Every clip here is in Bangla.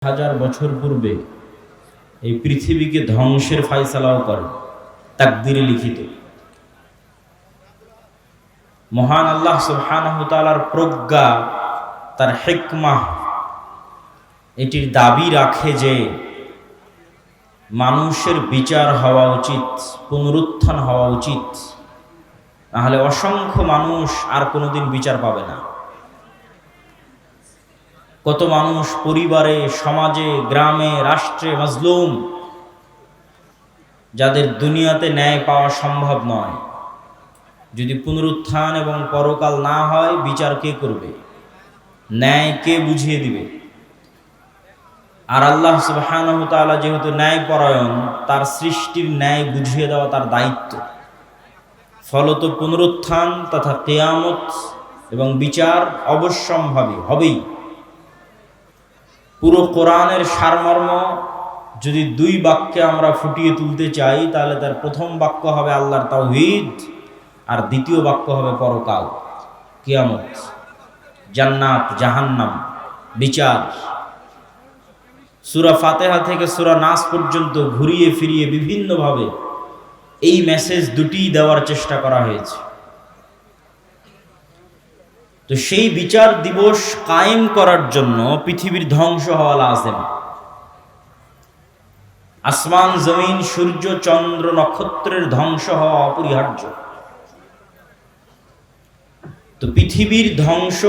হাজার বছর পূর্বে এই পৃথিবীকে ধ্বংসের ফায়সালাও করেন, তাকদীরে লিখিত। মহান আল্লাহ সুবহানাহু ওয়া তাআলার প্রজ্ঞা, তার হিকমাহ এটির দাবি রাখে যে মানুষের বিচার হওয়া উচিত, পুনরুত্থান হওয়া উচিত, নাহলে অসংখ্য মানুষ আর কোনোদিন বিচার পাবে না। কত মানুষ পরিবারে, সমাজে, গ্রামে, রাষ্ট্রে মাজলুম, যাদের দুনিয়াতে ন্যায় পাওয়া সম্ভব নয়। যদি পুনরুত্থান এবং পরকাল না হয়, বিচার কে করবে? ন্যায় কে বুঝিয়ে দিবে? আর আল্লাহ সুবহানাহু ওয়া তাআলা যেহেতু ন্যায়পরায়ণ, তার সৃষ্টির ন্যায় বুঝিয়ে দেওয়া তার দায়িত্ব। ফলত পুনরুত্থান তথা কিয়ামত এবং বিচার অবশ্যম্ভাবী হবেই। পুরো কোরআনের সারমর্ম যদি দুই বাক্যে আমরা ফুটিয়ে তুলতে চাই, তাহলে তার প্রথম বাক্য হবে আল্লাহর তাওহীদ, আর দ্বিতীয় বাক্য হবে পরকাল, কিয়ামত, জান্নাত, জাহান্নাম, বিচার। সূরা ফাতিহা থেকে সূরা নাস পর্যন্ত ঘুরিয়ে ফিরিয়ে বিভিন্নভাবে এই মেসেজ দুটি দেওয়ার চেষ্টা করা হয়েছে। তো সেই বিচার দিবস কায়েম করার জন্য পৃথিবীর ধ্বংস হওয়া লাজেম। আসমান, জমিন, সূর্য, চন্দ্র, নক্ষত্রের ধ্বংস হওয়া অপরিহার্য। তো পৃথিবীর ধ্বংস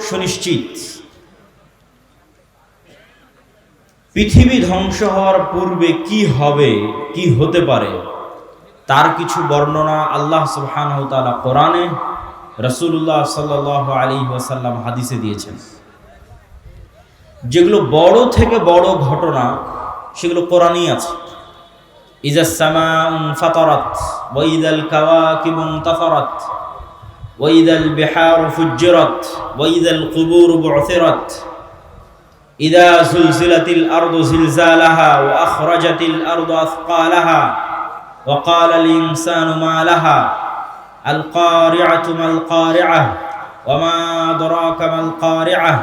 সুনিশ্চিত। পৃথিবী ধ্বংস হওয়ার পূর্বে কি হবে, কি হতে পারে, তার কিছু বর্ণনা আল্লাহ সুবহানাহু ওয়া তাআলা কোরআনে, রাসূলুল্লাহ সাল্লাল্লাহু আলাইহি ওয়াসাল্লাম হাদিসে দিয়েছেন। যেগুলো বড় থেকে বড় ঘটনা, সেগুলো কোরআনেই আছে। ইজাস সামাউ ফাতারাত ওয়া ইযাল কাওয়াকিবু ইনতাসারাত ওয়া ইযাল বিহারু ফুজ্জিরাত ওয়া ইযাল কুবুরু বু'থিরাত ইযা যুলজিলাতিল আরদু জিলজালাহা ওয়া আখরাজাতিল আরদু আথকালাহা ওয়া ক্বালাল ইনসানু মা লাহা আল কারিআতু মাল কারিআহ ওয়া মা আদরাকা মাল কারিআহ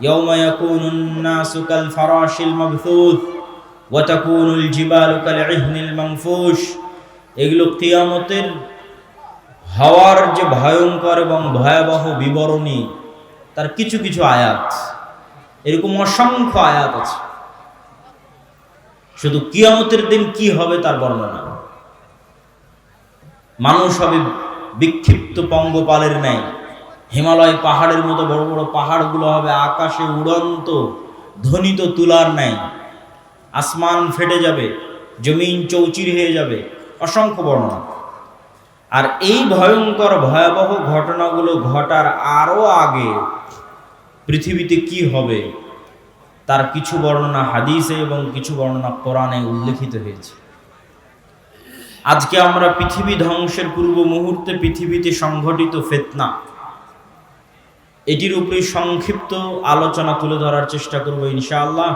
ইয়াওমা ইয়াকুনুন নাসু কাল ফারাশিল মাবথুথ ওয়া তাকুনুল জিবালু কাল ইহনিল মানফুশ। এগুলো কিয়ামতের হওয়ার যে ভয়ঙ্কর এবং ভয়াবহ বিবরণী, তার কিছু কিছু আয়াত, এরকম অসংখ্য আয়াত আছে। শুধু কিয়ামতের দিন কি হবে তার বর্ণনা। মানুষ হবে বিক্ষিপ্ত পঙ্গপালের ন্যায়। হিমালয় পাহাড়ের মতো বড় বড় পাহাড়গুলো হবে আকাশে উড়ন্ত ধ্বনিত তুলার ন্যায়। আসমান ফেটে যাবে, জমিন চৌচির হয়ে যাবে, অসংখ্য বর্ণনা। আর এই ভয়ঙ্কর ভয়াবহ ঘটনাগুলো ঘটার আরও আগে পৃথিবীতে কি হবে, তার কিছু বর্ণনা হাদিসে এবং কিছু বর্ণনা কোরআনে উল্লেখিত হয়েছে। আজকে আমরা পৃথিবী ধ্বংসের পূর্ব মুহূর্তে পৃথিবীতে সংঘটিত ফিতনা, এটির উপরে সংক্ষিপ্ত আলোচনা তুলে ধরার চেষ্টা করব ইনশাআল্লাহ।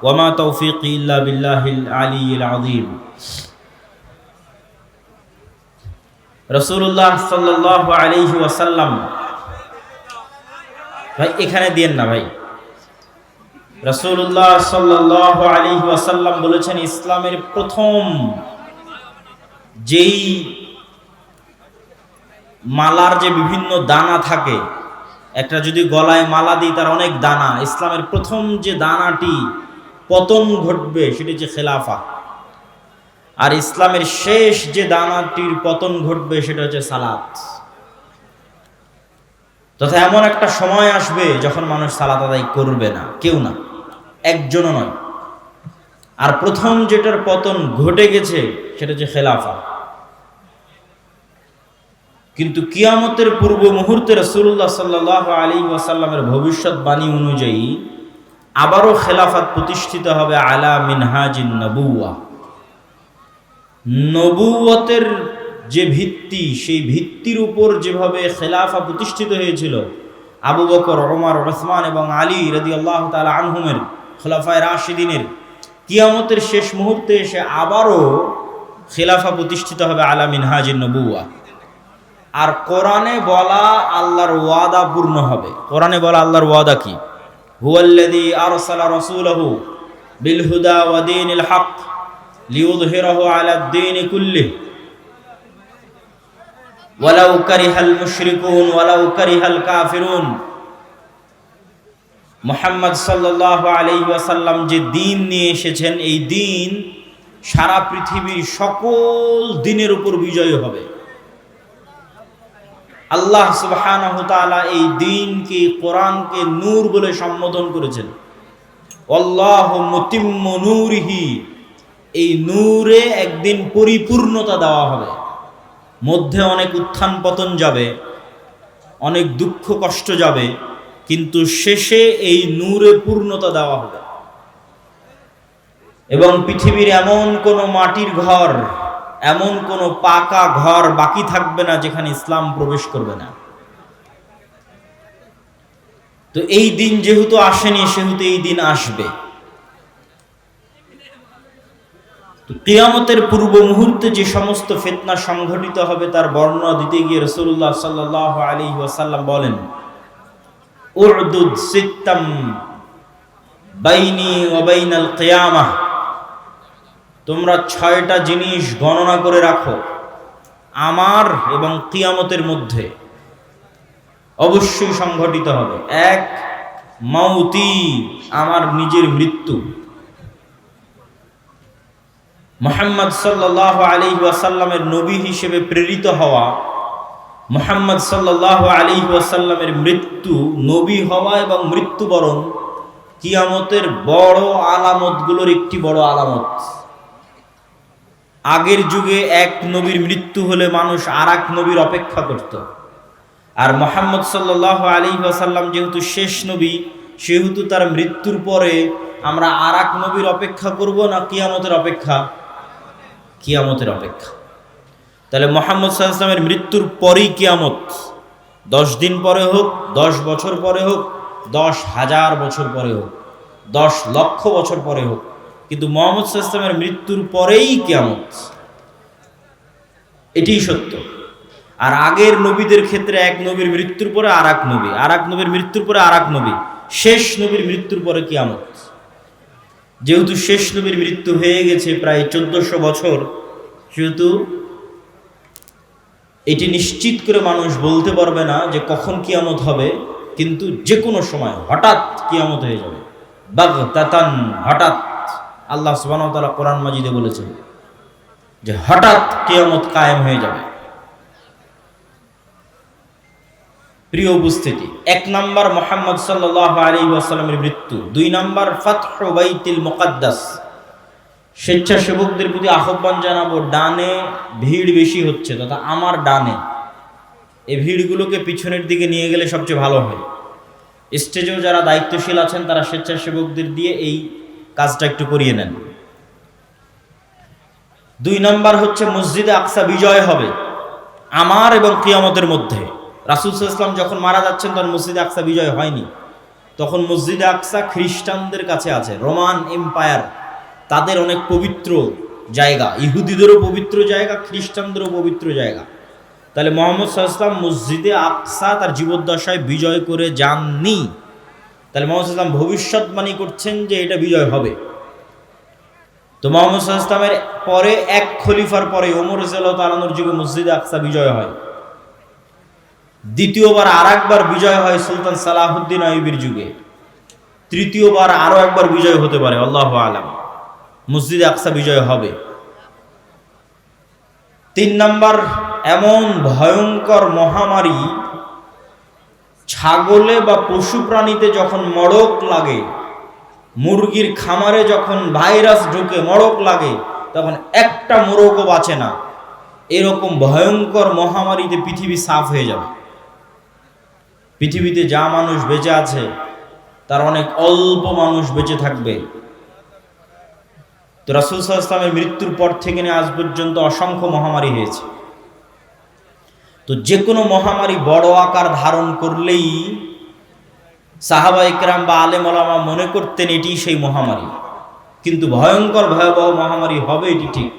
ওয়া মা তাওফীকি ইল্লা বিল্লাহিল আলিয়্যিল আযীম। রাসূলুল্লাহ সাল্লাল্লাহু আলাইহি ওয়াসাল্লাম, ভাই এখানে দিয়েন না ভাই। রাসূলুল্লাহ সাল্লাল্লাহু আলাইহি ওয়াসাল্লাম বলেছেন, ইসলামের প্রথম যেই মালার যে বিভিন্ন দানা থাকে, একটা যদি গলায় মালা দিই তার অনেক দানা, ইসলামের প্রথম যে দানাটি পতন ঘটবে সেটি হচ্ছে খেলাফা। আর ইসলামের শেষ যে দানাটির পতন ঘটবে সেটা হচ্ছে সালাত। তথা এমন একটা সময় আসবে যখন মানুষ সালাত আদায় করবে না, কেউ না, একজনও নয়। আর প্রথম যেটার পতন ঘটে গেছে সেটা হচ্ছে খেলাফা। কিন্তু কিয়ামতের পূর্ব মুহূর্তে রাসূলুল্লাহ সাল্লাল্লাহু আলাইহি ওয়াসাল্লামের ভবিষ্যৎবাণী অনুযায়ী আবারও খেলাফত প্রতিষ্ঠিত হবে আলা মিনহাজিন নবুওয়া। নবুয়তের যে ভিত্তি, সেই ভিত্তির উপর যেভাবে খেলাফা প্রতিষ্ঠিত হয়েছিল আবু বকর, ওমর, উসমান এবং আলী রাদিয়াল্লাহু তাআলা আনহুমের খোলাফায়ে রাশিদিনের, কিয়ামতের শেষ মুহূর্তে এসে আবারও খেলাফা প্রতিষ্ঠিত হবে আলা মিনহাজিন নবুওয়া। আর কোরআনে বলা আল্লাহর ওয়াদা পূর্ণ হবে। কোরআনে বলা আল্লাহর ওয়াদা কি? হুয়াল্লাযী আরসালা রাসূলাহু বিল হুদা ওয়া দীনিল হক লিইয়ুযহিরাহু আলাদ দীনি কুল্লিহি ওয়ালাউ কারিহাল মুশরিকুন ওয়ালাউ কারিহাল কাফিরুন। মুহাম্মদ সাল্লাল্লাহু আলাইহি ওয়াসাল্লাম যে দ্বীন নিয়ে এসেছেন, এই দ্বীন সারা পৃথিবীর সকল দ্বীনের উপর বিজয়ী হবে। আল্লাহ সুবহানাহু ওয়া তাআলা এই দ্বীনকে, কোরআনকে নূর বলে সম্বোধন করেছেন। আল্লাহু মুতিম্মু নূরিহি, এই নূরে একদিন পরিপূর্ণতা দেওয়া হবে। মধ্যে অনেক উত্থান পতন যাবে, অনেক দুঃখ কষ্ট যাবে, কিন্তু শেষে এই নূরে পূর্ণতা দেওয়া হবে। এবং পৃথিবীর এমন কোনো মাটির ঘর, এমন কোনো পাকা ঘর বাকি থাকবে না যেখানে ইসলাম প্রবেশ করবে না। তো এই দিন যেহেতু আসেনি, সেহেতু এই দিন আসবে। কিয়ামতের পূর্ব মুহূর্তে যে সমস্ত ফিতনা সংঘটিত হবে তার বর্ণনা দিতে গিয়ে রাসূলুল্লাহ সাল্লাল্লাহু আলাইহি ওয়াসাল্লাম বলেন, উরদুদ সিত্তাম বাইনি ওয়া বাইনাল কিয়ামাহ, তোমরা 6টা জিনিস গণনা করে রাখো আমার এবং কিয়ামতের মধ্যে অবশ্যই সংঘটিত হবে। 1, মাউতি, আমার নিজের মৃত্যু। মুহাম্মদ সাল্লাল্লাহু আলাইহি ওয়াসাল্লামের নবী হিসেবে প্রেরিত হওয়া, মুহাম্মদ সাল্লাল্লাহু আলাইহি ওয়াসাল্লামের মৃত্যু, নবী হওয়া এবং মৃত্যুবরণ কিয়ামতের বড় আলামতগুলোর একটি বড় আলামত। আগের যুগে এক নবীর মৃত্যু হলে মানুষ আরেক নবীর অপেক্ষা করত, আর মুহাম্মদ সাল্লাল্লাহু আলাইহি ওয়াসাল্লাম যেহেতু শেষ নবী, সেহেতু তার মৃত্যুর পরে আমরা আরেক নবীর অপেক্ষা করব না কিয়ামতের অপেক্ষা? কিয়ামতের অপেক্ষা। তাহলে মুহাম্মদ সাল্লাল্লাহু আলাইহি ওয়াসাল্লামের মৃত্যুর পরেই কিয়ামত। 10 দিন পরে হোক, 10 বছর পরে হোক, 10,000 বছর পরে হোক, 10 লক্ষ বছর পরে হোক, কিন্তু মুহাম্মদ সাল্লাল্লাহু আলাইহি ওয়াসাল্লামের মৃত্যুর পরেই কিয়ামত। এটাই সত্য। আর আগের নবীদের ক্ষেত্রে এক নবীর মৃত্যুর পরে আরেক নবী, আরেক নবীর মৃত্যুর পরে আরেক নবী, শেষ নবীর মৃত্যুর পরে কিয়ামত। যেহেতু শেষ নবীর মৃত্যু হয়ে গেছে প্রায় 1400 বছর, সেহেতু এটি নিশ্চিত করে মানুষ বলতে পারবে না যে কখন কিয়ামত হবে, কিন্তু যে কোনো সময় হঠাৎ কিয়ামত হয়ে যাবে। বাগতাতান, হঠাৎ। আল্লাহ সুবহানাহু ওয়া তাআলা কোরআন মাজিদে বলেছেন যে হঠাৎ কিয়ামত কায়েম হয়ে যাবে। প্রিয় উপস্থিতি, 1 নাম্বার মুহাম্মদ সাল্লাল্লাহু আলাইহি ওয়াসাল্লামের মৃত্যু। 2 নাম্বার ফাতহু বাইতুল মুকাদ্দাস। স্বেচ্ছাসেবকদের প্রতি আহ্বান জানাবো, ডানে ভিড় বেশি হচ্ছে, তথা আমার ডানে, এই ভিড়গুলোকে পিছনের দিকে নিয়ে গেলে সবচেয়ে ভালো হয়। স্টেজেও যারা দায়িত্বশীল আছেন তারা স্বেচ্ছাসেবকদের দিয়ে এই কাজটা একটু করিয়ে নেন। 2 নাম্বার হচ্ছে মসজিদে আকসা বিজয় হবে আমার এবং কিয়ামতের মধ্যে। রাসূল সাল্লাল্লাহু আলাইহি ওয়াসাল্লাম যখন মারা যাচ্ছেন তখন মসজিদে আকসা বিজয় হয়নি। তখন মসজিদে আকসা খ্রিস্টানদের কাছে আছে, রোমান এম্পায়ার, তাদের অনেক পবিত্র জায়গা, ইহুদিদেরও পবিত্র জায়গা, খ্রিস্টানদেরও পবিত্র জায়গা। তাহলে মুহাম্মদ সাল্লাল্লাহু আলাইহি ওয়াসাল্লাম মসজিদে আকসা তার জীবদ্দশায় বিজয় করে যাননি। তাহলে মুহাম্মদ সাল্লাল্লাহু আলাইহি ওয়াসাল্লাম ভবিষ্যৎবাণী করছেন যে এটা বিজয় হবে। তো মুহাম্মদ সাল্লাল্লাহু আলাইহি ওয়াসাল্লামের পরে এক খলিফার পরে ওমর রাদিয়াল্লাহু তাআলা আনহুর যুগে মসজিদে আকসা বিজয় হয়। দ্বিতীয়বার আরেকবার বিজয় হয় সুলতান সালাহুদ্দিন আইয়ুবীর যুগে। তৃতীয়বার আরো একবার বিজয় হতে পারে, আল্লাহু আলাম। মসজিদে আকসা বিজয় হবে। 3 নাম্বার, এমন ভয়ঙ্কর মহামারী, ছাগলে বা পশু প্রাণীতে যখন মড়ক লাগে, মুরগির খামারে যখন ভাইরাস ঢুকে মড়ক লাগে, তখন একটা মোরগও বাঁচে না। এরকম ভয়ঙ্কর মহামারীতে পৃথিবী সাফ হয়ে যাবে। পৃথিবীতে যা মানুষ বেঁচে আছে তার অনেক অল্প মানুষ বেঁচে থাকবে। তো রাসূল সাল্লাল্লাহু আলাইহি ওয়াসাল্লামের মৃত্যুর পর থেকে নিয়ে আজ পর্যন্ত অসংখ্য মহামারী হয়েছে। তো যে কোনো মহামারী বড় আকার ধারণ করলেই সাহাবা ইকরাম বা আলেম ওলামা মনে করতেন এটি সেই মহামারী, কিন্তু ভয়ঙ্কর ভয়াবহ মহামারী হবে এটি ঠিক।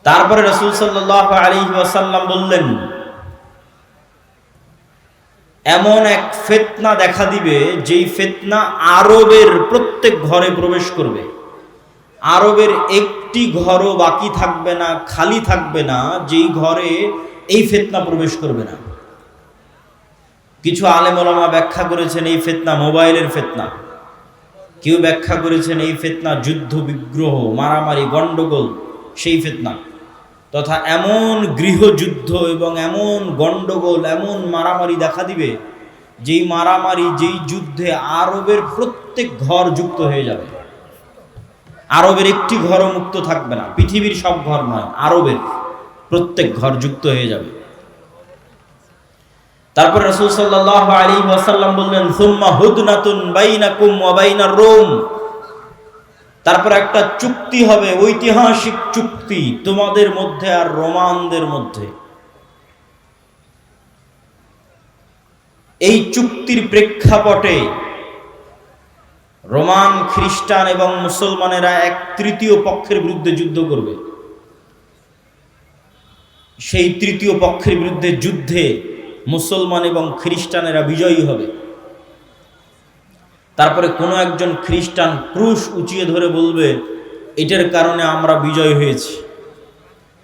তারপরে রাসূল সাল্লাল্লাহু আলাইহি ওয়াসাল্লাম বললেন, এমন এক ফিতনা দেখা দিবে যেই ফিতনা আরবের প্রত্যেক ঘরে প্রবেশ করবে। আরবের একটি ঘরও বাকি থাকবে না, খালি থাকবে না যেই ঘরে এই ফিতনা প্রবেশ করবে না। কিছু আলেম ওলামা ব্যাখ্যা করেছেন এই ফিতনা মোবাইলের ফিতনা, কেউ ব্যাখ্যা করেছেন এই ফিতনা যুদ্ধ বিগ্রহ মারামারি গন্ডগোল সেই ফিতনা, তথা এমন গৃহযুদ্ধ এবং এমন গন্ডগোল এমন মারামারি দেখা দিবে যেই মারামারি যেই যুদ্ধে আরবের প্রত্যেক ঘর যুক্ত হয়ে যাবে। আরবের একটি ঘরও মুক্ত থাকবে না, পৃথিবীর সব ঘর নয়, আরবের প্রত্যেক ঘর যুক্ত হয়ে যাবে। তারপর রাসূল সাল্লাল্লাহু আলাইহি ওয়াসাল্লাম বললেন, সুম্মা হুদনাতুন বাইনাকুম ওয়া বাইনার রোম, তারপর একটা চুক্তি হবে, ঐতিহাসিক চুক্তি তোমাদের মধ্যে আর রোমানদের মধ্যে। এই চুক্তির প্রেক্ষাপটে রোমান খ্রিস্টান এবং মুসলমানেরা এক তৃতীয় পক্ষের বিরুদ্ধে যুদ্ধ করবে। সেই তৃতীয় পক্ষের বিরুদ্ধে যুদ্ধে মুসলমান এবং খ্রিস্টানেরা বিজয়ী হবে। তারপরে কোনো একজন খ্রিস্টান ক্রুশ উঁচিয়ে ধরে বলবে, এটার কারণে আমরা বিজয় হয়েছি।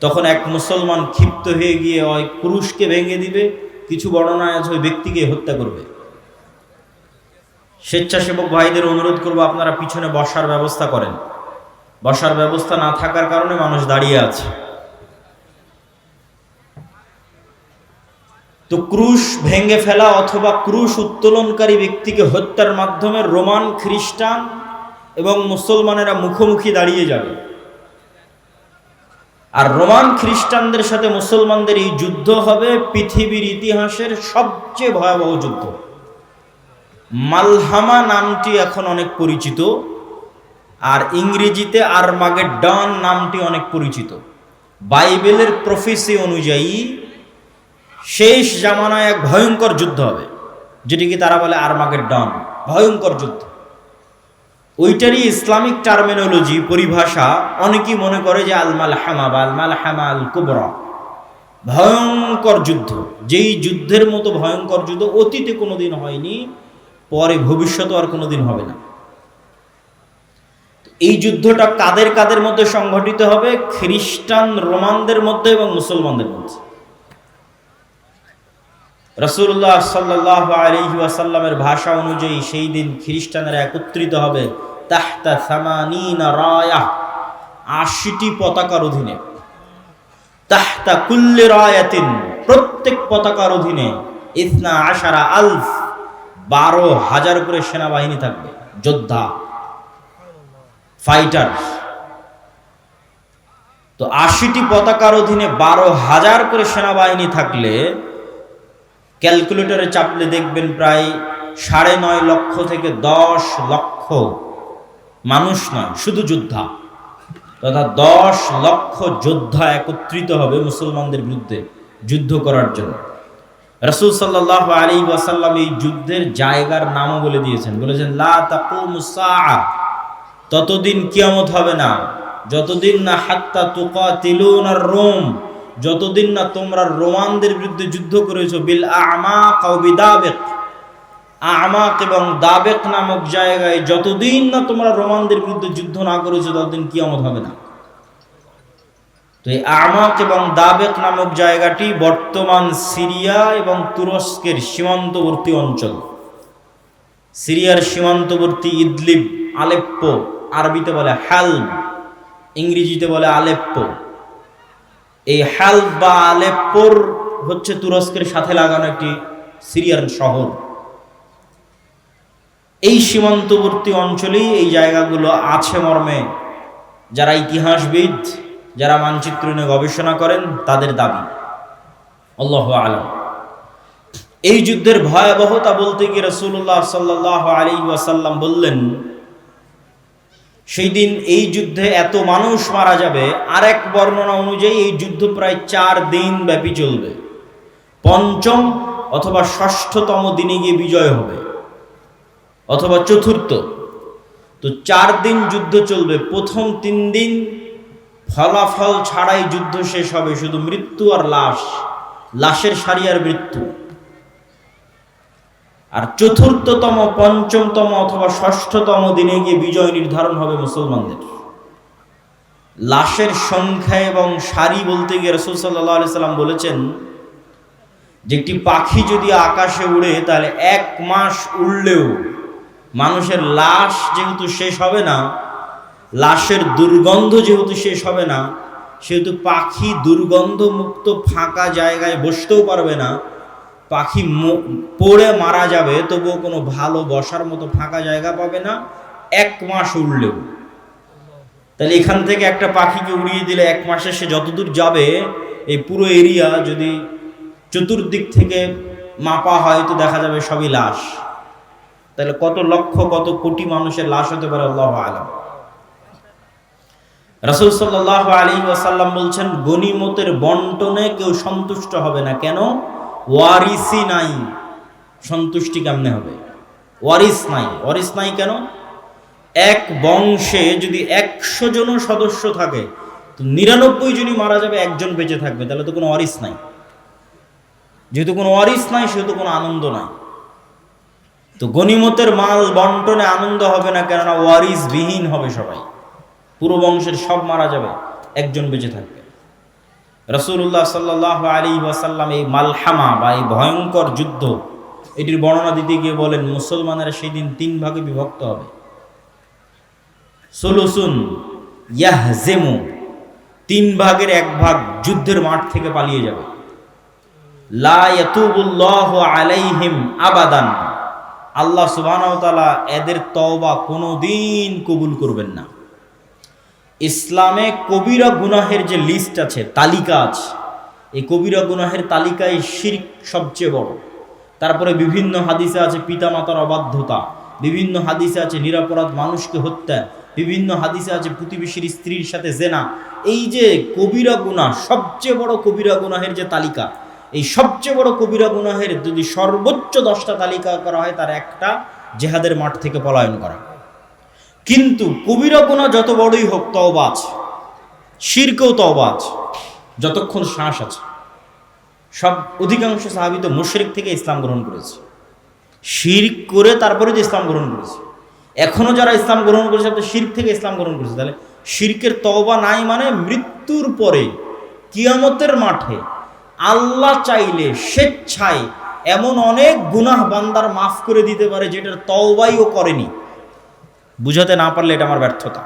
তখন এক মুসলমান ক্ষিপ্ত হয়ে গিয়ে ওই ক্রুশকে ভেঙে দিবে, কিছু বর্ণনায় আছে ওই ব্যক্তিকে হত্যা করবে। স্বেচ্ছাসেবক ভাইদের অনুরোধ করব, আপনারা পিছনে বসার ব্যবস্থা করেন। বসার ব্যবস্থা না থাকার কারণে মানুষ দাঁড়িয়ে আছে। তো ক্রুশ ভেঙে ফেলা অথবা ক্রুশ উত্তোলনকারী ব্যক্তিকে হত্যার মাধ্যমে রোমান খ্রিস্টান এবং মুসলমানেরা মুখোমুখি দাঁড়িয়ে যাবে। আর রোমান খ্রিস্টানদের সাথে মুসলমানদের এই যুদ্ধ হবে পৃথিবীর ইতিহাসের সবচেয়ে ভয়াবহ যুদ্ধ। মালহামা নামটি এখন অনেক পরিচিত, আর ইংরেজিতে আরমাগেডন নামটি অনেক পরিচিত। বাইবেলের প্রফেসি অনুযায়ী শেষ জামানায় এক ভয়ঙ্কর যুদ্ধ হবে, যেটিকে তারা বলে আরমাগেডন, ভয়ঙ্কর যুদ্ধ। ওইটারই ইসলামিক টার্মিনোলজি পরিভাষা অনেকেই মনে করে যে আল মালহামা বা আল মালহামা আল কুবরা, ভয়ঙ্কর যুদ্ধ। যেই যুদ্ধের মতো ভয়ঙ্কর যুদ্ধ অতীতে কোনোদিন হয়নি, পরে ভবিষ্যতে আর কোনোদিন হবে না। এই যুদ্ধটা কাদের কাদের মধ্যে সংঘটিত হবে? খ্রিস্টান রোমানদের মধ্যে এবং মুসলমানদের মধ্যে। রাসূলুল্লাহ সাল্লাল্লাহু আলাইহি ওয়াসাল্লামের ভাষা অনুযায়ী সেই দিন খ্রিস্টানেরা একত্রিত হবে তাহতা সামানিনা রায়া, ৮০টি পতাকার অধীনে। তাহতা কুল্লি রায়াতিন, প্রত্যেক পতাকার অধীনে ইসনা আশারা আলফ, ১২,০০০ করে সেনাবাহিনী থাকবে, যোদ্ধা, ফাইটার। তো ৮০টি পতাকার অধীনে ১২,০০০ করে সেনাবাহিনী থাকলে ক্যালকুলেটরে চাপলে দেখবেন প্রায় ৯.৫ লক্ষ থেকে ১০ লক্ষ মানুষ নয়, শুধু যোদ্ধা, তথা ১০ লক্ষ যোদ্ধা একত্রিত হবে মুসলমানদের বিরুদ্ধে যুদ্ধ করার জন্য। রাসূল সাল্লাল্লাহু আলাইহি ওয়াসাল্লাম এই যুদ্ধের জায়গার নামও বলে দিয়েছেন, বলেছেন লা তাকুমুস সাআ, ততদিন কিয়ামত হবে না, যতদিন না হাত্তা তুকাতিলুনার রোম, যতদিন না তোমরা রোমানদের বিরুদ্ধে যুদ্ধ করেছো বিল আমাক আও বিদাবিক, আমাক এবং দাবেক নামক জায়গায় যতদিন না তোমরা রোমানদের বিরুদ্ধে যুদ্ধ না করেছো ততদিন কিয়ামত হবে না। তো এই আমাক এবং দাবেক নামক জায়গাটি বর্তমান সিরিয়া এবং তুরস্কের সীমান্তবর্তী অঞ্চল। সিরিয়ার সীমান্তবর্তী ইদলিব, আলেপ্পো, আরবিতে বলে হালব, ইংরেজিতে বলে আলেপ্পো। এই হালব বা আলেপ্পোর হচ্ছে তুরস্কের সাথে লাগানো একটি সিরিয়ার শহর। এই সীমান্তবর্তী অঞ্চলেই এই জায়গাগুলো আছে মর্মে যারা ইতিহাসবিদ, যারা মানচিত্র নিয়ে গবেষণা করেন তাদের দাবি। আল্লাহু আলাম। এই যুদ্ধের ভয়াবহতা বলতে গিয়ে রাসূলুল্লাহ সাল্লাল্লাহু আলাইহি ওয়াসাল্লাম বললেন, সেই দিন এই যুদ্ধে এত মানুষ মারা যাবে। আরেক বর্ণনা অনুযায়ী এই যুদ্ধ প্রায় ৪ দিন ব্যাপী চলবে, পঞ্চম অথবা ষষ্ঠতম দিনে গিয়ে বিজয় হবে, অথবা চতুর্থ। তো ৪ দিন যুদ্ধ চলবে। প্রথম ৩ দিন ফলাফল ছাড়াই যুদ্ধ শেষ হবে, শুধু মৃত্যু আর লাশ, লাশের সারি আর মৃত্যু। আর চতুর্থতম, পঞ্চমতম অথবা ষষ্ঠতম দিনে গিয়ে বিজয় নির্ধারণ হবে মুসলমানদের। লাশের সংখ্যা এবং সারি বলতে গিয়ে রাসূল সাল্লাল্লাহু আলাইহি সাল্লাম বলেছেন যে একটি পাখি যদি আকাশে উড়ে তাহলে 1 মাস উড়লেও মানুষের লাশ যেহেতু শেষ হবে না, লাশের দুর্গন্ধ যেহেতু শেষ হবে না, সেহেতু পাখি দুর্গন্ধ মুক্ত ফাঁকা জায়গায় বসতেও পারবে না। পাখি পড়ে মারা যাবে, তবুও কোনো ভালো বসার মতো ফাঁকা জায়গা পাবে না 1 মাস উড়লেও। তাহলে এখান থেকে একটা পাখিকে উড়িয়ে দিলে 1 মাসে সে যতদূর যাবে, এই পুরো এরিয়া যদি চতুর্দিক থেকে মাপা হয় তো দেখা যাবে সবই লাশ। তাহলে কত লক্ষ কত কোটি মানুষের লাশ হতে পারে আল্লাহু আ'লাম। রাসূল সাল্লাল্লাহু আলাইহি ওয়াসাল্লাম বলছেন, গনিমতের বন্টনে কেউ সন্তুষ্ট হবে না। কেন? ওয়ারিসই নাই। সন্তুষ্টি কেমনে হবে? ওয়ারিস নাই। ওয়ারিস নাই কেন? এক বংশে যদি 100 জন সদস্য থাকে তো 99 জনই মারা যাবে, একজন বেঁচে থাকবে, তাহলে তো কোনো ওয়ারিস নাই। যেহেতু কোনো ওয়ারিস নাই, সেহেতু কোনো আনন্দ নাই। তো গনিমতের মাল বন্টনে আনন্দ হবে না, কেননা ওয়ারিস বিহীন হবে সবাই। পুরো বংশের সব মারা যাবে, একজন বেঁচে থাকবে। রাসূলুল্লাহ সাল্লাল্লাহু আলাইহি ওয়াসাল্লাম এই মালহামা বা এই ভয়ঙ্কর যুদ্ধ, এটির বর্ণনা দিতে গিয়ে বলেন, মুসলমানেরা সেই দিন 3 ভাগে বিভক্ত হবে। সুলুসুন ইয়াহজিমু, 3 ভাগের 1 ভাগ যুদ্ধের মাঠ থেকে পালিয়ে যাবে। লা ইয়াতুবুল্লাহু আলাইহিম আবাদান, আল্লাহ সুবহানাহু ওয়া তাআলা এদের তওবা কোনোদিন কবুল করবেন না। ইসলামে কবিরা গুনাহের যে লিস্ট আছে, তালিকা আছে, এই কবিরা গুনাহের তালিকায় শিরক সবচেয়ে বড়। তারপরে বিভিন্ন হাদিসে আছে পিতামাতার অবাধ্যতা, বিভিন্ন হাদিসে আছে নিরপরাধ মানুষকে হত্যা, বিভিন্ন হাদিসে আছে প্রতিবেশীর স্ত্রীর সাথে জেনা। এই যে কবিরা গুনাহ, সবচেয়ে বড় কবিরা গুনাহের যে তালিকা, এই সবচেয়ে বড় কবিরা গুনাহের যদি সর্বোচ্চ 10টা তালিকা করা হয়, তার একটা জিহাদের মাঠ থেকে পলায়ন করা। কিন্তু কবিরা গুনাহ যত বড়ই হোক, তওবা আছে, শিরকেও তওবা আছে, যতক্ষণ শ্বাস আছে। সব অধিকাংশ সাহাবী তো মুশরিক থেকে ইসলাম গ্রহণ করেছে, শিরক করে তারপরে যে ইসলাম গ্রহণ করেছে। এখনো যারা ইসলাম গ্রহণ করেছে তো শিরক থেকে ইসলাম গ্রহণ করেছে। তাহলে শিরকের তওবা নাই মানে মৃত্যুর পরে কিয়ামতের মাঠে আল্লাহ চাইলে স্বেচ্ছায় এমন অনেক গুনাহ বান্দার মাফ করে দিতে পারে যেটার তওবাই ও করেনি। বুঝাতে না পারলে এটা আমার ব্যর্থতা।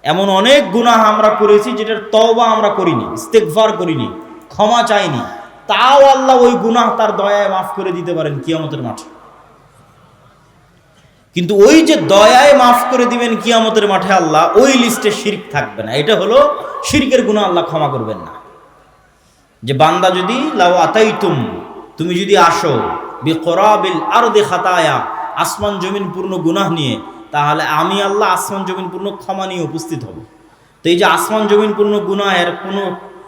এমন অনেক গুনাহ আমরা করেছি যেটার তওবা আমরা করিনি, ইস্তেগফার করিনি, ক্ষমা চাইনি, তাও আল্লাহ ওই গুনাহ তার দয়ায় মাফ করে দিতে পারেন কিয়ামতের মাঠে। কিন্তু ওই যে দয়ায় মাফ করে দিবেন কিয়ামতের মাঠে আল্লাহ, ওই লিস্টে শিরক থাকবে না। এটা হলো শিরকের গুনাহ আল্লাহ ক্ষমা করবেন না। যে বান্দা যদি লাউ আতাইতুম, তুমি যদি আসো বিকরাবিল আরদি খাতায়া, আসমান জমিন পূর্ণ গুনাহ নিয়ে, তাহলে আমি আল্লাহ আসমান জমিন পূর্ণ ক্ষমা নিয়ে উপস্থিত হব। তো এই যে আসমান জমিন পূর্ণ গুনাহের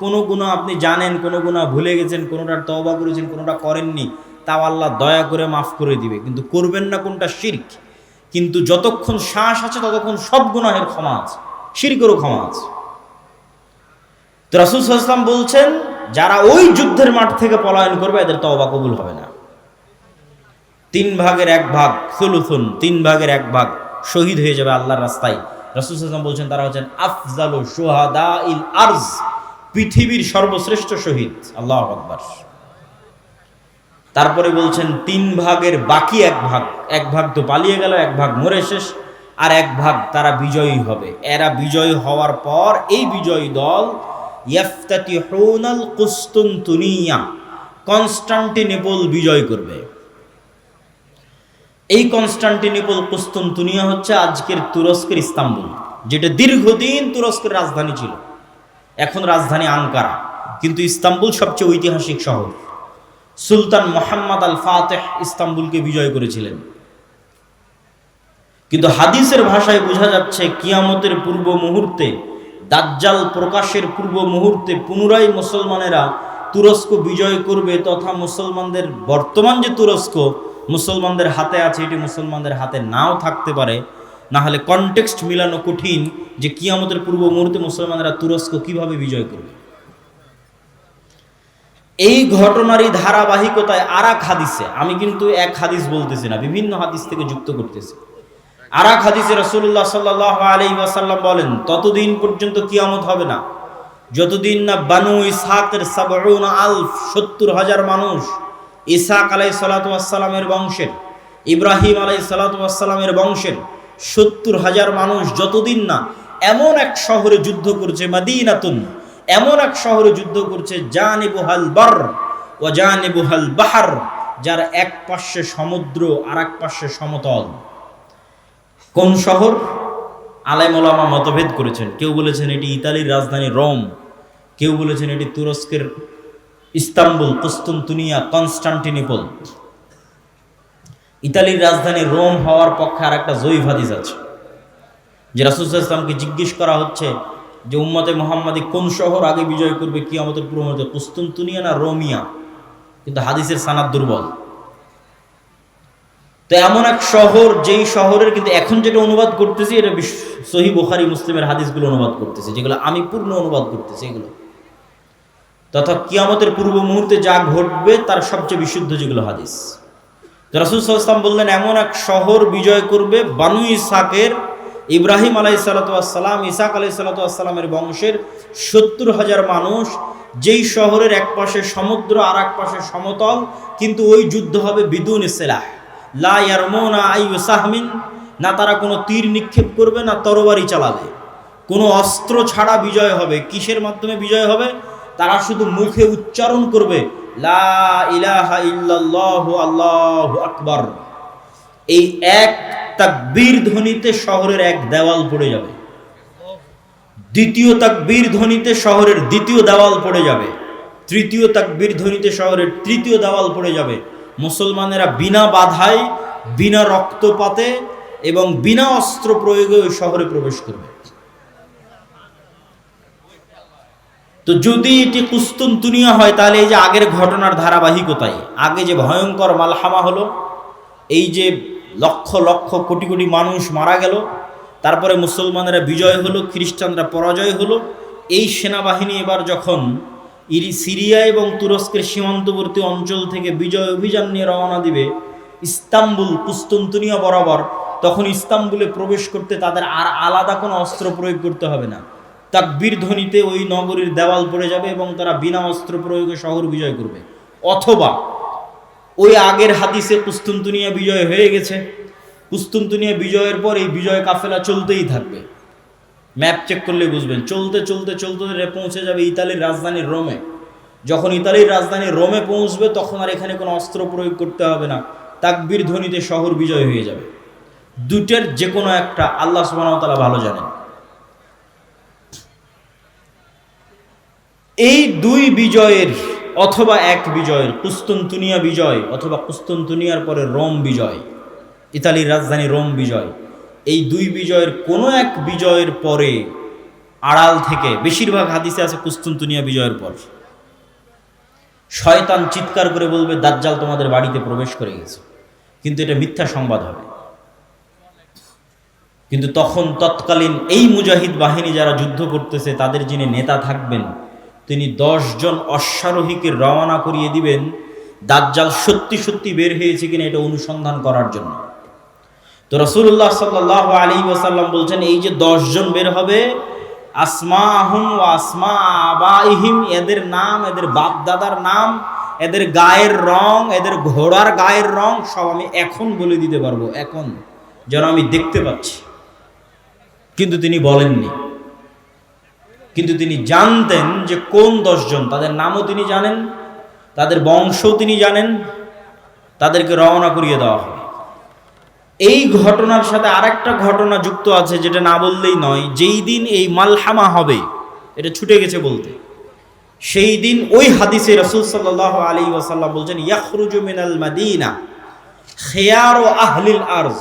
কোনো গুনাহ আপনি জানেন, কোনো গুনাহ ভুলে গেছেন, কোনোটার তওবা করেছেন, কোনোটা করেননি, তাও আল্লাহ দয়া করে মাফ করে দিবে। কিন্তু করবেন না কোনটা? শিরক। কিন্তু যতক্ষণ শ্বাস আছে ততক্ষণ সব গুনাহের ক্ষমা আছে, শিরকেরও ক্ষমা আছে। তো রাসূল সাল্লাল্লাহু আলাইহি ওয়াসাল্লাম বলছেন, যারা ওই যুদ্ধের মাঠ থেকে পলায়ন করবে এদের তওবা কবুল হবে না। 3 ভাগের 1 ভাগ, সুলুসুন, 3 ভাগের 1 ভাগ শহীদ হয়ে যাবে আল্লাহর রাস্তায়। রাসূল সাল্লাল্লাহু আলাইহি ওয়াসাল্লাম বলছেন, তারা হচ্ছেন আফজালু শুহাদাইল আরজ, পৃথিবীর সর্বশ্রেষ্ঠ শহীদ। আল্লাহু আকবার। তারপরে বলছেন 3 ভাগের বাকি 1 ভাগ, 1 ভাগ তো পালিয়ে গেল, 1 ভাগ মরে শেষ, আর 1 ভাগ তারা বিজয়ী হবে। এরা বিজয়ী হওয়ার পর এই বিজয়ী দল ইয়াফতাতিহুনাল কুসতুনতুনিয়া, কনস্টান্টিনোপল বিজয় করবে। এই কনস্টান্টিনোপল, কুসতুনতুনিয়া হচ্ছে আজকের তুরস্কের ইস্তাম্বুল, যেটা দীর্ঘদিন তুরস্কের রাজধানী ছিল। এখন রাজধানী আঙ্কারা, কিন্তু ইস্তাম্বুল সবচেয়ে ঐতিহাসিক শহর। সুলতান মুহাম্মদ আল ফাতেহ ইস্তাম্বুলকে বিজয় করেছিলেন। কিন্তু হাদিসের ভাষায় বোঝা যাচ্ছে কিয়ামতের পূর্ব মুহূর্তে, দাজ্জাল প্রকাশের পূর্ব মুহূর্তে পুনরায় মুসলমানেরা তুরস্ক বিজয় করবে, তথা মুসলমানদের বর্তমান যে তুরস্ক মুসলমানদের হাতে আছে, এটি মুসলমানদের হাতে নাও থাকতে পারে। না হলে কনটেক্সট মিলানো কঠিন যে কিয়ামতের পূর্ব মুহূর্তে মুসলমানেরা তুরস্ক কিভাবে বিজয় করবে। এই ঘটনারই ধারাবাহিকতায় আর এক হাদিসে, আমি কিন্তু এক হাদিস বলতেছি না, বিভিন্ন হাদিস থেকে যুক্ত করতেছি। আর এক হাদিসে রাসূলুল্লাহ সাল্লাল্লাহু আলাইহি ওয়াসাল্লাম বলেন, ততদিন পর্যন্ত কিয়ামত হবে না যতদিন না বানু ইসহাকের 70,000 মানুষ, ইসহাক আলাইহিস সালাতু ওয়াস সালামের বংশের, ইব্রাহিম আলাইহিস সালাতু ওয়াস সালামের বংশের 70,000 মানুষ যতদিন না এমন এক শহরে যুদ্ধ করছে, মাদিনাতুন, এমন এক শহরে যুদ্ধ করছে, জানিবুহাল বার ওয়া জানিবুহাল বাহর, যার এক পাশে সমুদ্র আর এক পাশে সমতল। কোন শহর? আলেম ওলামা মতভেদ করেছেন। কেউ বলেছেন এটি ইতালির রাজধানী রোম, কেউ বলেছেন এটি তুরস্কের ইস্তাম্বুল, কুস্তুনতুনিয়া, কনস্টান্টিনোপল। ইতালির রাজধানী রোম হওয়ার পক্ষে আর একটা জয়ীফ হাদিস আছে, যে রাসূল সাল্লাল্লাহু আলাইহি ওয়াসাল্লামকে জিজ্ঞেস করা হচ্ছে যে উম্মতে মুহাম্মাদি কোন শহর আগে বিজয় করবে কিয়ামতের পূর্ব মুহূর্তে, কুস্তুনতুনিয়া না রোমিয়া? কিন্তু হাদিসের সানাদ দুর্বল। তো এমন এক শহর, যেই শহরের কিন্তু এখন যেটা অনুবাদ করতেছি এটা সহিহ বুখারী মুসলিমের হাদিসগুলো অনুবাদ করতেছি, যেগুলো আমি পূর্ণ অনুবাদ করতেছি এগুলো, তথা কিয়ামতের পূর্ব মুহূর্তে যা ঘটবে তার সবচেয়ে বিশুদ্ধ যেগুলো হাদিস। তো রাসূল সাল্লাল্লাহু আলাইহি ওয়াসাল্লাম বললেন, এমন এক শহর বিজয় করবে বানু ইসহাকের, ইব্রাহিম আলাইহিস সালাতু ওয়াস সালাম, ইসহাক আলাইহিস সালাতু ওয়াস সালামের বংশের 70,000 মানুষ, যেই শহরের এক পাশে সমুদ্র আর এক পাশে সমতল, কিন্তু ওই যুদ্ধ হবে বিদুন সিলাহ, লা ইয়ারমুনা আইয়ু সাহমিন, না তারা কোনো তীর নিক্ষেপ করবে না তরবারি চালাবে, কোনো অস্ত্র ছাড়া বিজয় হবে। কিসের মাধ্যমে বিজয় হবে? তারা শুধু মুখে উচ্চারণ করবে লা ইলাহা ইল্লাল্লাহু আল্লাহু আকবার। এই এক তাকবীর ধ্বনিতে শহরের এক দেওয়াল পড়ে যাবে, দ্বিতীয় তাকবীর ধ্বনিতে শহরের দ্বিতীয় দেওয়াল পড়ে যাবে, তৃতীয় তাকবীর ধ্বনিতে শহরের তৃতীয় দেওয়াল পড়ে যাবে। মুসলমানেরা বিনা বাধায়, বিনা রক্তপাতে এবং বিনা অস্ত্র প্রয়োগে ওই শহরে প্রবেশ করবে। তো যদি এটি কুস্তুনতুনিয়া হয়, তাহলে এই যে আগের ঘটনার ধারাবাহিকতায়, আগে যে ভয়ঙ্কর মালহামা হলো, এই যে লক্ষ লক্ষ কোটি কোটি মানুষ মারা গেল, তারপরে মুসলমানেরা বিজয় হলো, খ্রিস্টানরা পরাজয় হলো, এই সেনাবাহিনী এবার যখন সিরিয়া এবং তুরস্কের সীমান্তবর্তী অঞ্চল থেকে বিজয় অভিযান নিয়ে রওনা দিবে ইস্তাম্বুল, কুস্তুনতুনিয়া বরাবর, তখন ইস্তাম্বুলে প্রবেশ করতে তাদের আর আলাদা কোনো অস্ত্র প্রয়োগ করতে হবে না। তাকবীর ধ্বনিতে ওই নগরীর দেওয়াল পড়ে যাবে এবং তারা বিনা অস্ত্র প্রয়োগে শহর বিজয় করবে। অথবা ওই আগের হাদিসে কুস্তুনতুনিয়া বিজয় হয়ে গেছে, কুস্তুনতুনিয়া বিজয়ের পর এই বিজয় কাফেলা চলতেই থাকবে। ম্যাপ চেক করলে বুঝবেন, চলতে চলতে চলতে পৌঁছে যাবে ইতালির রাজধানী রোমে। যখন ইতালির রাজধানী রোমে পৌঁছবে তখন আর এখানে কোনো অস্ত্র প্রয়োগ করতে হবে না, তাকবীর ধ্বনিতে শহর বিজয় হয়ে যাবে। দুটের যে কোনো একটা আল্লাহ সুবহানাহু ওয়া তাআলা ভালো জানেন। এই দুই বিজয়ের অথবা এক বিজয়ের, কুস্তুনতুনিয়া বিজয় অথবা কুস্তুনতুনিয়ার পরে রোম বিজয়, ইতালির রাজধানী রোম বিজয়, এই দুই বিজয়ের কোনো এক বিজয়ের পরে আড়াল থেকে, বেশিরভাগ হাদিসে আছে কুস্তুনতুনিয়া বিজয়ের পর, শয়তান চিৎকার করে বলবে দাজ্জাল তোমাদের বাড়িতে প্রবেশ করে গেছে। কিন্তু এটা মিথ্যা সংবাদ হবে। কিন্তু তখন তৎকালীন এই মুজাহিদ বাহিনী যারা যুদ্ধ করতেছে, তাদের যিনি নেতা থাকবেন, তিনি 10 জন অশ্বারোহীকে রওনা করিয়ে দিবেন দাজ্জাল সত্যি সত্যি বের হয়েছে কিনা এটা অনুসন্ধান করার জন্য। তো রাসূলুল্লাহ সাল্লাল্লাহু আলাইহি ওয়াসাল্লাম বলছেন, এই যে 10 জন বের হবে, আসমাহুম ওয়া আসমা আবাইহিম, এদের নাম, এদের বাপ দাদার নাম, এদের গায়ের রং, এদের ঘোড়ার গায়ের রং সব আমি এখন বলে দিতে পারবো, এখন যেন আমি দেখতে পাচ্ছি। কিন্তু তিনি বলেননি, কিন্তু তিনি জানতেন যে কোন 10 জন, তাদের নামও তিনি জানেন, তাদের বংশও তিনি জানেন, তাদেরকে রওনা করিয়ে দেওয়া হবে। এই ঘটনার সাথে আরেকটা ঘটনা যুক্ত আছে, যেটা না বললেই নয়। যেই দিন এই মালহামা হবে, এটা ছুটে গেছে বলতে, সেই দিন ওই হাদিসে রাসূল সাল্লাল্লাহু আলাইহি ওয়াসাল্লাম বলছেন, ইয়াখরুজু মিনাল মাদিনা খিয়ারু আহলিল আরজ,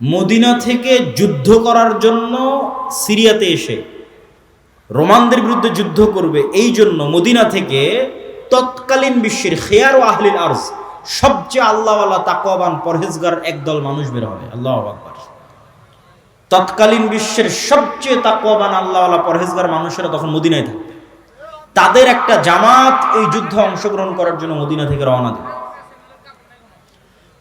মদিনা থেকে যুদ্ধ করার জন্য সিরিয়াতে এসে রোমানদের বিরুদ্ধে যুদ্ধ করবে, এই জন্য মদিনা থেকে তৎকালীন বিশ্বের খিয়ারু আহলিল আরজ, সবচেয়ে আল্লাহওয়ালা তাকওয়াবান পরহেজগার একদল মানুষ বের হবে। আল্লাহু আকবার। তৎকালীন বিশ্বের সবচেয়ে তাকওয়াবান আল্লাহওয়ালা পরহেজগার মানুষেরা তখন মদিনায় থাকবে। তাদের একটা জামাত এই যুদ্ধে অংশগ্রহণ করার জন্য মদিনা থেকে রওনা দিল।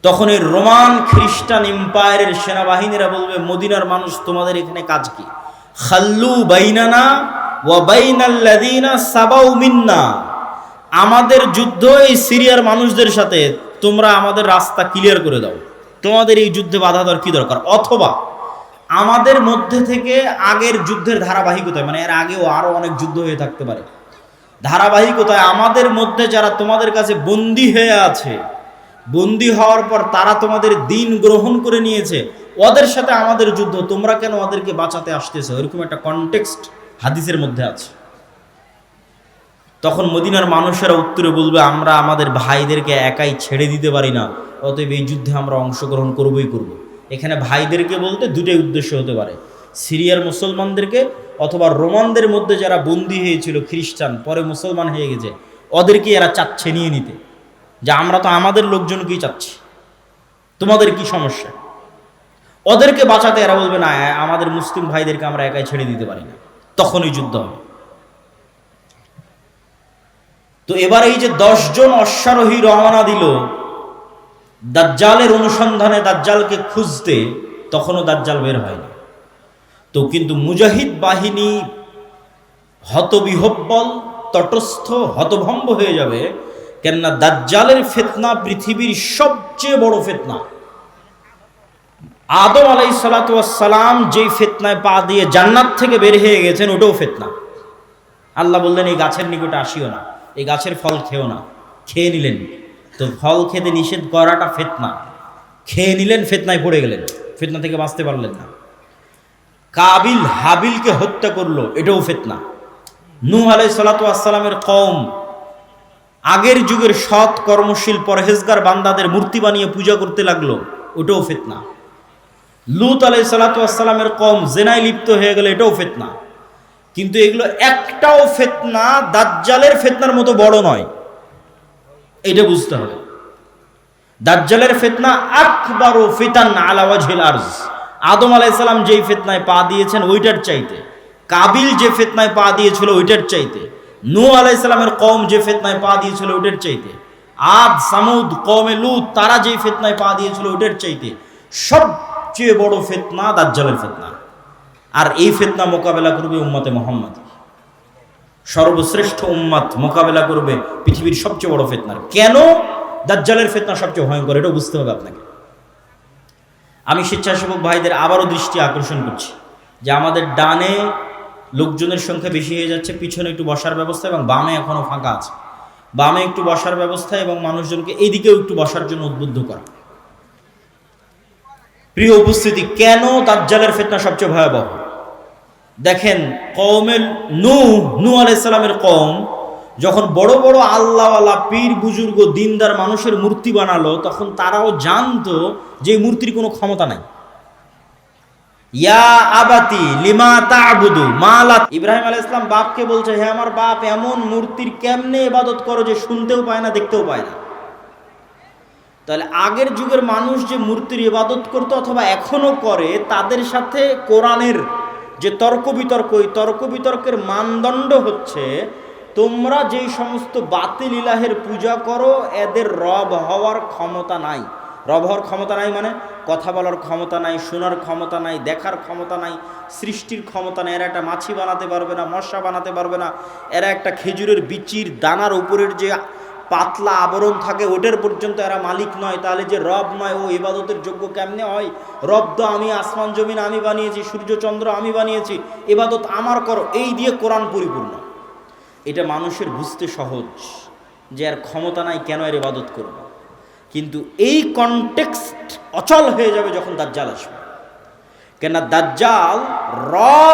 তখন এই রোমান খ্রিস্টান এম্পায়ারের সেনাবাহিনীরা বলবে, মদিনার মানুষ তোমাদের এখানে কাজ কি? খাল্লু বাইনানা ওয়া বাইনাল্লাযিনা সাবাউ মিন্না, আমাদের যুদ্ধ এই সিরিয়ার মানুষদের সাথে, তোমরা আমাদের রাস্তা ক্লিয়ার করে দাও, তোমাদের এই যুদ্ধে বাধা দেওয়ার কি দরকার? অথবা আমাদের মধ্যে থেকে আগের যুদ্ধের ধারাবাহিকতায়, মানে এর আগেও আরো অনেক যুদ্ধ হয়ে থাকতে পারে, ধারাবাহিকতায় আমাদের মধ্যে যারা তোমাদের কাছে বন্দী হয়ে আছে, বন্দী হওয়ার পর তারা তোমাদের দিন গ্রহণ করে নিয়েছে, ওদের সাথে আমাদের যুদ্ধ, তোমরা কেন ওদেরকে বাঁচাতে আসতেছো? এরকম একটা কনটেক্সট হাদিসের মধ্যে আছে। তখন মদিনার মানুষেরা উত্তরে বলবে, আমরা আমাদের ভাইদেরকে একাই ছেড়ে দিতে পারি না, অতএব এই যুদ্ধে আমরা অংশগ্রহণ করবই করব। এখানে ভাইদেরকে বলতে দুটোই উদ্দেশ্য হতে পারে, সিরিয়ার মুসলমানদেরকে অথবা রোমানদের মধ্যে যারা বন্দী হয়েছিল খ্রিস্টান, পরে মুসলমান হয়ে গেছে, ওদেরকে এরা চাচ্ছে নিয়ে নিতে, যে আমরা তো আমাদের লোকজনকেই চাচ্ছি, তোমাদের কি সমস্যা? ওদেরকে বাঁচাতে এরা বলবে, না আমাদের মুসলিম ভাইদেরকে আমরা একাই ছেড়ে দিতে পারি না। তখনই যুদ্ধ হবে। তো এবার এই যে 10 জন অশ্বারোহী রওনা দিল দাজ্জালের অনুসন্ধানে, দাজ্জালকে খুঁজতে, তখনও দাজ্জাল বের হয়নি। তো কিন্তু মুজাহিদ বাহিনী হতবিহব্বল, তটস্থ, হতভম্ব হয়ে যাবে। কেননা দাজ্জালের ফিতনা পৃথিবীর সবচেয়ে বড় ফিতনা। আদম আলাইহিস সালাতু ওয়াস সালাম যেই ফিতনায় পা দিয়ে জান্নাত থেকে বের হয়ে গেছেন, ওটাও ফিতনা। আল্লাহ বললেন, এই গাছের নিকটে আসিও না, এই গাছের ফল খেও না। খেয়ে নিলেন, তো ফল খেতে নিষেধ করাটা ফিতনা। খেয়ে নিলেন, ফিতনায় পড়ে গেলেন, ফিতনা থেকে বাঁচতে পারলেন না। কাবিল হাবিলকে হত্যা করলো, এটাও ফিতনা। নূহ আলাইহিস সালাতু ওয়াস সালামের কওম আগের যুগের সৎ কর্মশীল পরহেজগার বান্দাদের মূর্তি বানিয়ে পূজা করতে লাগলো, ওটাও ফিতনা। লূত আলাইহিস সালাতু ওয়াস সালামের কওম জেনায় লিপ্ত হয়ে গেল, এটাও ফিতনা। কিন্তু এগুলো একটাও ফিতনা দাজ্জালের ফিতনার মতো বড় নয়, এটা বুঝতে হবে। দাজ্জালের ফিতনা আকবারু ফিতান আলা ওয়াজহিল আরজ। আদম আলাইহিস সালাম যেই ফিতনায় পা দিয়েছেন ওইটার চাইতে, কাবিল যে ফিতনায় পা দিয়েছিল ওইটার চাইতে, নূহ আলাইহিস সালামের কওম যে ফিতনায় পা দিয়েছিল ওইটার চাইতে, আদ সামুদ কওমে লূত তারা যেই ফিতনায় পা দিয়েছিল ওইটার চাইতে সবচেয়ে বড় ফিতনা দাজ্জালের ফিতনা। আর এই ফিতনা মোকাবেলা করবে উম্মতে মুহাম্মদ, সর্বশ্রেষ্ঠ উম্মত মোকাবেলা করবে পৃথিবীর সবচেয়ে বড় ফিতনার। কেন দাজ্জালের ফিতনা সবচেয়ে ভয়ঙ্কর, এটা বুঝতে হবে আপনাকে। আমি স্বেচ্ছাসেবক ভাইদের আবারও দৃষ্টি আকর্ষণ করছি যে আমাদের ডানে লোকজনের সংখ্যা বেশি হয়ে যাচ্ছে, পিছনে একটু বসার ব্যবস্থা এবং বামে এখনো ফাঁকা আছে। বামে একটু বসার ব্যবস্থা এবং মানুষজনকে এইদিকেও একটু বসার জন্য উদ্বুদ্ধ করা। প্রিয় উপস্থিতি, কেন দাজ্জালের ফিতনা সবচেয়ে ভয়াবহ? দেখেন, কওমে নূহ আলাইহিস সালামের কওম যখন বড় বড় আল্লাহওয়ালা পীর বুজুর্গ দিনদার মানুষের মূর্তি বানালো, তখন তারাও জানতো যে মূর্তির কোনো ক্ষমতা নাই। ইয়া আবাতি লিমা তা'বুদু মা লা, ইব্রাহিম আলাইহিস সালাম বাপকে বলছে, হে আমার বাপ, এমন মূর্তির কেমনে ইবাদত করো যে শুনতেও পায় না, দেখতেও পায় না। তাহলে আগের যুগের মানুষ যে মূর্তির ইবাদত করতো অথবা এখনো করে, তাদের সাথে কোরআনের যে তর্ক বিতর্ক, ওই তর্ক বিতর্কের মানদণ্ড হচ্ছে, তোমরা যেই সমস্ত বাতিল ইলাহের পূজা করো, এদের রব হওয়ার ক্ষমতা নাই। রব হওয়ার ক্ষমতা নাই মানে কথা বলার ক্ষমতা নাই, শোনার ক্ষমতা নাই, দেখার ক্ষমতা নাই, সৃষ্টির ক্ষমতা নাই। এরা একটা মাছি বানাতে পারবে না, মশা বানাতে পারবে না, এরা একটা খেজুরের বিচির দানার উপরের যে পাতলা আবরণ থাকে ওটার পর্যন্ত এরা মালিক নয়। তাহলে যে রব নয়, ও ইবাদতের যোগ্য কেমনে হয়? রব তো আমি, আসমান জমিন আমি বানিয়েছি, সূর্য চন্দ্র আমি বানিয়েছি, ইবাদত আমার করো, এই দিয়ে কোরআন পরিপূর্ণ। এটা মানুষের বুঝতে সহজ যে এর ক্ষমতা নাই, কেন এর ইবাদত করবে। কিন্তু এই কনটেক্সট অচল হয়ে যাবে যখন দাজ্জাল আসবে। কেননা দাজ্জাল রব